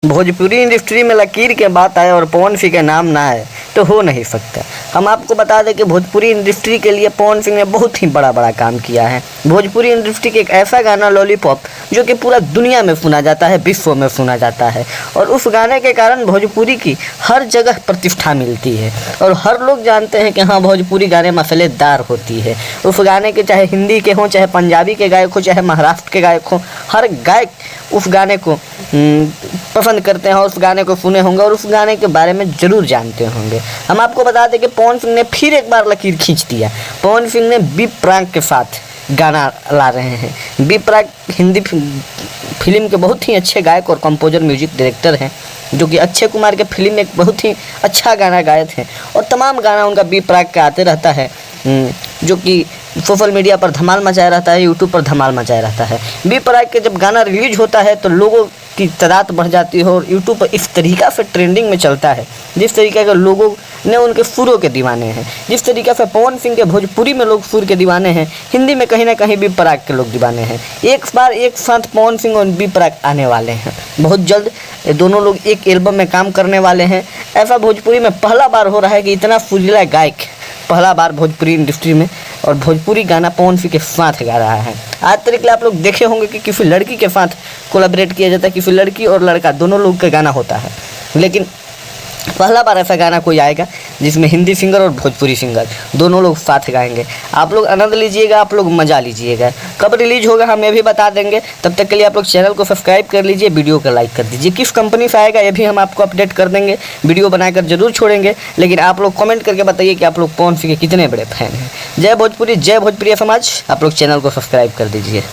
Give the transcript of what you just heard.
Bhojpuri industry में लकीर के बात आए और पवन सिंह के नाम ना आए तो हो नहीं सकता। हम आपको बता दें कि भोजपुरी इंडस्ट्री के लिए पवन सिंह ने बहुत ही बड़ा काम किया है। भोजपुरी इंडस्ट्री के एक ऐसा गाना लॉलीपॉप जो कि पूरा दुनिया में सुना जाता है, विश्व में सुना जाता है, और उस गाने के कारण भोजपुरी की हर जगह प्रतिष्ठा मिलती है और हर लोग जानते हैं कि हाँ, भोजपुरी गाने मसालेदार होती है। उस गाने के चाहे हिंदी के हों, चाहे पंजाबी के गायक हो, चाहे महाराष्ट्र के गायक हों, हर गायक उस गाने को पसंद करते हैं और उस गाने को सुने होंगे और उस गाने के बारे में ज़रूर जानते होंगे। हम आपको बता दें कि पवन सिंह ने फिर एक बार लकीर खींच दिया। पवन सिंह ने बी प्राक के साथ गाना ला रहे हैं। बी प्राक हिंदी फिल्म के बहुत ही अच्छे गायक और कंपोजर, म्यूजिक डायरेक्टर हैं, जो कि अक्षय कुमार के फिल्म में एक बहुत ही अच्छा गाना गाए थे और तमाम गाना उनका बी प्राक का आते रहता है, जो कि सोशल मीडिया पर धमाल मचाया रहता है, यूट्यूब पर धमाल मचाया रहता है। बी प्राक के जब गाना रिलीज होता है तो लोगों की तादाद बढ़ जाती है और यूट्यूब पर इस तरीक़ा से ट्रेंडिंग में चलता है, जिस तरीके के लोगों ने उनके सुरों के दीवाने हैं, जिस तरीके से पवन सिंह के भोजपुरी में लोग सुर के दीवाने हैं, हिंदी में कहीं ना कहीं बी प्राक के लोग दीवाने हैं। एक बार एक साथ पवन सिंह और बी प्राक आने वाले हैं। बहुत jल्द ये दोनों लोग एक एल्बम में काम करने वाले हैं। ऐसा भोजपुरी में पहला बार हो रहा है कि इतना सुरीला गायक पहला बार भोजपुरी इंडस्ट्री में और भोजपुरी गाना पवन सिंह के साथ गा रहा है। आज तरीके आप लोग देखे होंगे कि किसी लड़की के साथ कोलैबोरेट किया जाता है, किसी लड़की और लड़का दोनों लोग का गाना होता है, लेकिन पहला बार ऐसा गाना कोई आएगा जिसमें हिंदी सिंगर और भोजपुरी सिंगर दोनों लोग साथ गाएंगे। आप लोग आनंद लीजिएगा, आप लोग मज़ा लीजिएगा। कब रिलीज होगा हम ये भी बता देंगे। तब तक के लिए आप लोग चैनल को सब्सक्राइब कर लीजिए, वीडियो को लाइक कर दीजिए। किस कंपनी से आएगा ये भी हम आपको अपडेट कर देंगे, वीडियो बनाकर जरूर छोड़ेंगे। लेकिन आप लोग कमेंट करके बताइए कि आप लोग पवन सिंह के कितने बड़े फैन हैं। जय भोजपुरी, जय भोजपुरी समाज। आप लोग चैनल को सब्सक्राइब कर दीजिए।